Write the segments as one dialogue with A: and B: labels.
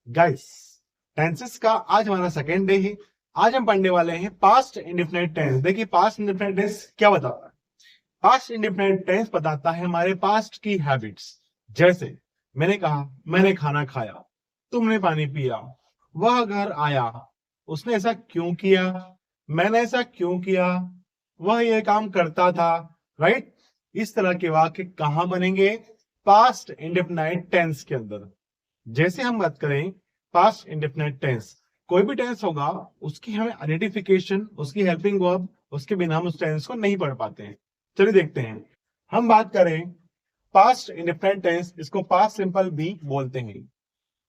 A: Guys, tenses का आज हमारा सेकेंड डे है। आज हम पढ़ने वाले हैं पास्ट इंडेफिनिट टेंस। देखिए, पास्ट इंडेफिनिट टेंस क्या बताता है? पास्ट इंडेफिनिट टेंस बताता है हमारे पास्ट की हैबिट्स। जैसे मैंने कहा, मैंने खाना खाया, तुमने पानी पिया, वह घर आया, उसने ऐसा क्यों किया, मैंने ऐसा क्यों किया, वह यह काम करता था। राइट? इस तरह के वाक्य कहां बनेंगे? पास्ट इंडेफिनिट टेंस के अंदर। जैसे हम बात करें पास्ट इंडेफिनिट टेंस, कोई भी टेंस होगा उसकी हमें आइडेंटिफिकेशन, उसकी हेल्पिंग वर्ब, उसके बिना हम उस टेंस को नहीं पढ़ पाते हैं। चलिए देखते हैं। हम बात करें पास्ट इंडेफिनिट टेंस, इसको पास्ट सिंपल भी बोलते हैं।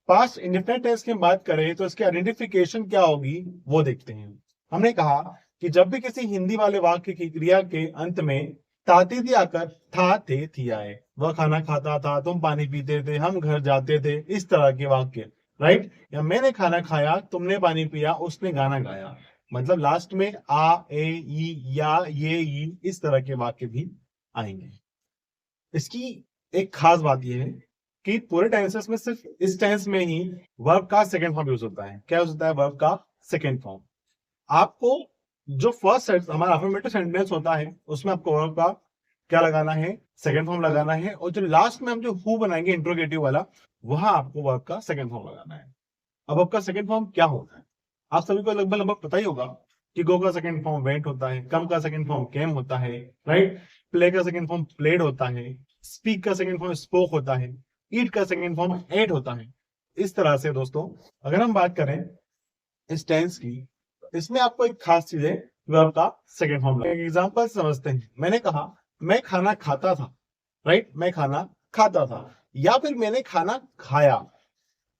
A: पास्ट इंडेफिनिट टेंस की हम बात करें तो इसकी आइडेंटिफिकेशन क्या होगी वो देखते हैं। हमने कहा कि जब भी किसी हिंदी वाले वाक्य की क्रिया के अंत में ताती थी आकर था थे थी आए, वह खाना खाता था, तुम पानी पीते थे, हम घर जाते थे, इस तरह के वाक्य। राइट? या मैंने खाना खाया, तुमने पानी पिया, उसने गाना गाया, मतलब लास्ट में आ ए ई या ये ई, इस तरह के वाक्य भी आएंगे। इसकी एक खास बात यह है कि पूरे टेंसेस में सिर्फ इस टेंस में ही वर्ब का सेकंड फॉर्म यूज होता है। क्या यूज होता है? वर्ब का सेकंड फॉर्म। आपको जो फर्स्ट हमारा अफर्मेटिव सेंटेंस होता है उसमें आपको वर्ब का क्या लगाना है? सेकंड फॉर्म लगाना है। और जो लास्ट में हम जो हु बनाएंगे इंट्रोगेटिव वाला, वहां आपको वर्ब का सेकंड फॉर्म लगाना है। अब वर्ब का सेकंड फॉर्म क्या होता है? आप सभी को लगभग लगभग पता ही होगा कि गो का सेकंड फॉर्म वेंट होता है, कम का सेकंड फॉर्म केम होता है, राइट? प्ले का सेकंड फॉर्म प्लेड होता है, स्पीक का सेकंड फॉर्म स्पोक होता है, ईट का सेकंड फॉर्म एट होता है। इस तरह से दोस्तों, अगर हम बात करें इस टेंस की, इसमें आपको एक खास चीज है, वर्ब का सेकंड फॉर्म। एग्जांपल समझते हैं। मैंने कहा, मैं खाना खाता था। राइट? मैं खाना खाता था, या फिर मैंने खाना खाया।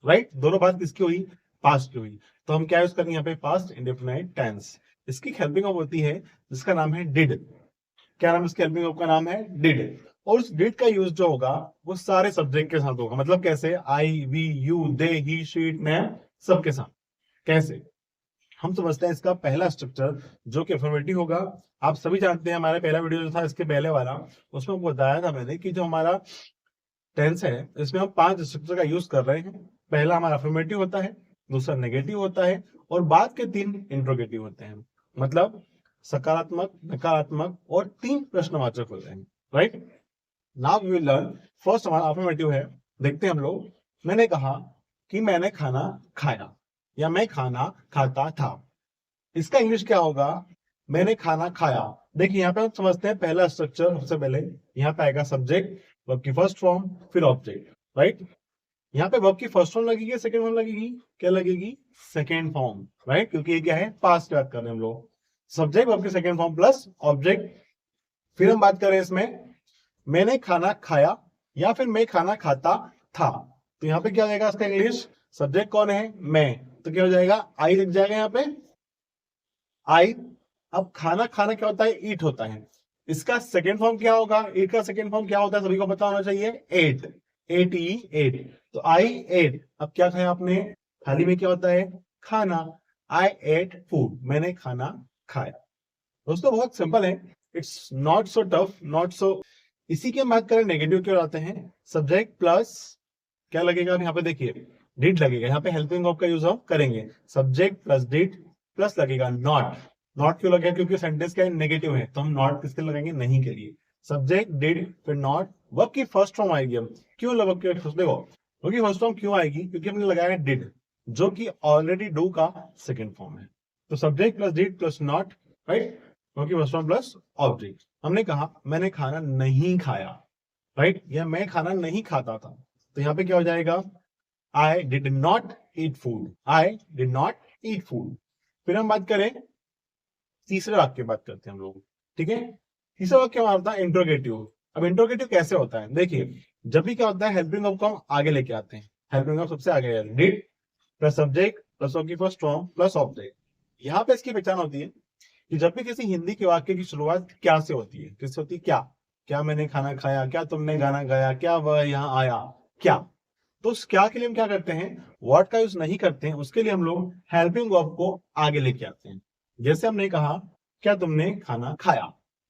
A: राइट? दोनों बात किसकी हुई? पास्ट की हुई। तो हम क्या यूज करेंगे यहाँ पे? Past indefinite tense. इसकी हेल्पिंग ऑफ होती है जिसका नाम है डिड। क्या नाम? इसके हेल्पिंग ऑफ का नाम है डिड। और उस डिड का यूज जो होगा वो सारे सब्जेक्ट के साथ होगा। मतलब कैसे? I, we, you, they, he, she, it, ma'am, सबके साथ। कैसे? हम समझते हैं इसका पहला स्ट्रक्चर जो कि अफर्मेटिव होगा। आप सभी जानते हैं, हमारा पहला वीडियो जो था इसके पहले वाला, उसमें आपको बताया था मैंने कि जो हमारा टेंस है इसमें हम 5 स्ट्रक्चर का यूज कर रहे हैं। पहला हमारा अफर्मेटिव होता है, दूसरा नेगेटिव होता है, और बाद के 3 इंट्रोगेटिव होते हैं। मतलब सकारात्मक, नकारात्मक और 3 प्रश्नवाचक होते हैं। Right? Now we will learn. First हमारा अफर्मेटिव है। देखते हैं हम लोग। मैंने कहा कि मैंने खाना खाया, या मैं खाना खाता था। इसका इंग्लिश क्या होगा? मैंने खाना खाया। देखिए, यहाँ पे हम समझते हैं पहला स्ट्रक्चर। सबसे पहले यहाँ पे आएगा सब्जेक्ट, वर्ब की फर्स्ट फॉर्म, फिर ऑब्जेक्ट। राइट? यहाँ पे वर्ब की फर्स्ट फॉर्म लगेगी, सेकंड फॉर्म लगेगी? क्या लगेगी? Second form. राइट? क्योंकि ये क्या है? पास्ट की बात कर रहे हैं हम लोग। सब्जेक्ट, वर्ब की सेकंड फॉर्म प्लस ऑब्जेक्ट। फिर हम बात करें इसमें, मैंने खाना खाया या फिर मैं खाना खाता था। तो यहाँ पे क्या हो जाएगा इसका इंग्लिश? सब्जेक्ट कौन है? मैं। तो क्या हो जाएगा? आई लिख जाएगा यहाँ पे, आई। अब खाना खाना क्या होता है? ईट होता है। इसका सेकेंड फॉर्म क्या होगा? ईट का सेकेंड फॉर्म क्या होता है? सभी को पता होना चाहिए, एट। एट ई एट। तो आई एट। अब क्या खाया आपने? थाली में क्या होता है? खाना। आई एट फूड, मैंने खाना खाया। दोस्तों बहुत सिंपल है, it's not so tough, not so. इसी की हम बात करें नेगेटिव क्यों आते हैं? सब्जेक्ट प्लस क्या लगेगा? यहाँ पे देखिए, डिड लगेगा। यहाँ पे हेल्पिंग ऑफ का यूज हम करेंगे। सब्जेक्ट प्लस डिड प्लस लगेगा नॉट। नॉट क्यों लगेगा? क्योंकि सेंटेंस क्या है? नेगेटिव है, तो हम नॉट किसके लगाएंगे? नहीं के लिए। सब्जेक्ट डिड फिर नॉट। वर्ब की फर्स्ट फॉर्म आएगी। हम क्यों वर्ब की फर्स्ट? देखो, वर्ब की फर्स्ट फॉर्म क्यों आएगी? क्योंकि हमने लगाया डिड, जो कि ऑलरेडी डू का सेकेंड फॉर्म है। तो subject plus did plus not. Right? Verb की फर्स्ट फॉर्म प्लस ऑब्जेक्ट। हमने कहा मैंने खाना नहीं खाया। राइट? या मैं खाना नहीं खाता था। तो यहाँ पे क्या हो जाएगा? I did not eat food. I did not eat food. फिर हम बात करें तीसरे वाक्य की, बात करते हैं हम लोग। ठीक है? तीसरा वाक्य हमारा होता है इंट्रोगेटिव। अब इंट्रोगेटिव कैसे होता है? देखिए, जब भी क्या होता है, हेल्पिंग ऑफ को हम आगे लेके आते हैं। हेल्पिंग ऑफ सबसे आगे है did plus subject plus verb की फर्स्ट फॉर्म प्लस ऑब्जेक्ट। यहाँ पे इसकी पहचान होती है कि जब भी किसी हिंदी के वाक्य की शुरुआत क्या से होती है? किससे होती है? क्या। क्या मैंने खाना खाया, क्या तुमने गाना गाया, क्या वह यहाँ आया, क्या। तो उस क्या के लिए हम क्या करते हैं? व्हाट का यूज नहीं करते हैं। उसके लिए हम लोग हेल्पिंग वर्ब को आगे लेके आते हैं। जैसे हमने कहा, क्या तुमने खाना खाया,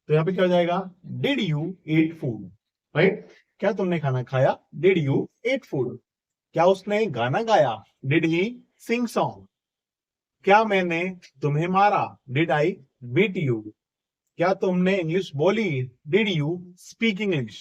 A: तो यहाँ पे क्या हो जाएगा? Did you eat food. Right? क्या तुमने खाना खाया? Did you eat food. क्या उसने गाना गाया? Did he sing song? क्या मैंने तुम्हें मारा? Did I beat you? क्या तुमने इंग्लिश बोली? Did you speak English?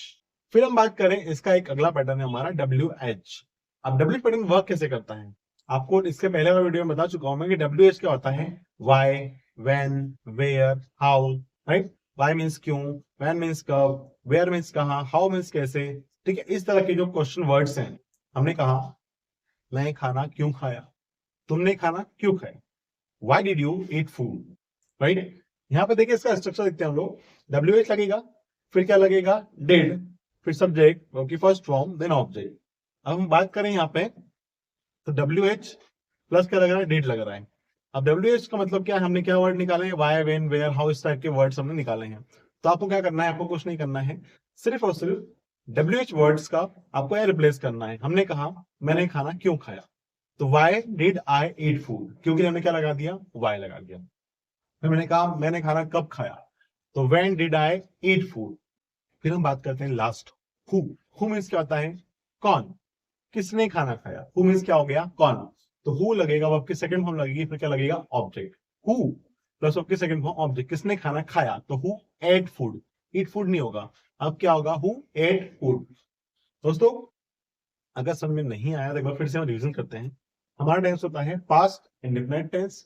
A: फिर हम बात करें, इसका एक अगला पैटर्न है हमारा WH। अब डब्ल्यू पैटर्न वर्क कैसे करता है? आपको इसके पहले वाले वीडियो में बता चुका हूं मैं कि WH क्या होता है। Why, when, where, how, right. Why means क्यों, व्हेन मीन्स कब, वेयर मीन्स कहाँ, हाउ मीन्स कैसे। ठीक है, इस तरह के जो क्वेश्चन वर्ड्स हैं, हमने कहा मैं खाना क्यों खाया, तुमने खाना क्यों खाया, why did you eat food, right. यहाँ पे देखिए इसका स्ट्रक्चर देखते हैं हम लोग। WH लगेगा, फिर क्या लगेगा? डिड, फिर subject, okay, first form, then object. अब हम बात करें यहाँ पे, तो WH प्लस क्या लग रहा है? डिड लग रहा है। अब WH का मतलब क्या है? हमने क्या वर्ड निकाले हैं? वाई, वेन, वेयर, हाउ, इस टाइप के वर्ड्स हमने निकाले हैं। तो आपको क्या करना है? आपको कुछ नहीं करना है, सिर्फ और सिर्फ WH वर्ड्स का आपको यह रिप्लेस करना है। हमने कहा मैंने खाना क्यों खाया, तो why did I eat food, क्योंकि हमने क्या लगा दिया? वाई लगा दिया। फिर मैंने कहा मैंने खाना कब खाया, तो when did I eat food. फिर हम बात करते हैं लास्ट, हु। हु मीन्स क्या होता है? कौन, किसने खाना खाया। हु मीन्स क्या हो गया? कौन। तो हु लगेगा, वर्ब की सेकंड फॉर्म लगेगी, फिर क्या लगेगा? ऑब्जेक्ट। हु प्लस वर्ब की सेकंड फॉर्म ऑब्जेक्ट, किसने खाना खाया, तो who ate food. Eat food नहीं होगा, अब क्या होगा? Who ate food. दोस्तों, अगर समझ में नहीं आया तो एक बार फिर से हम रिवीजन करते हैं। हमारा टेंस होता है पास्ट इंडेफिनिट टेंस,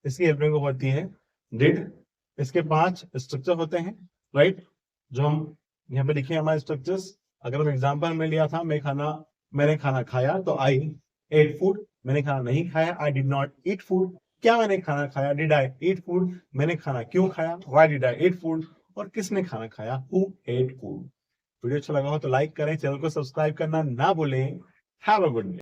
A: इसकी हेल्पिंग होती है डिड। इसके 5 स्ट्रक्चर होते हैं, राइट, जो हम यहाँ पे लिखे हमारे स्ट्रक्चर्स। अगर हम एग्जांपल में लिया था मैंने खाना खाया, तो आई एट फूड। मैंने खाना नहीं खाया, I did not eat food. क्या मैंने खाना खाया? Did I eat food. मैंने खाना क्यों खाया? Why did I eat food. और किसने खाना खाया? Who ate food. वीडियो अच्छा लगा हो तो लाइक करें, चैनल को सब्सक्राइब करना ना भूलें। Have a good day.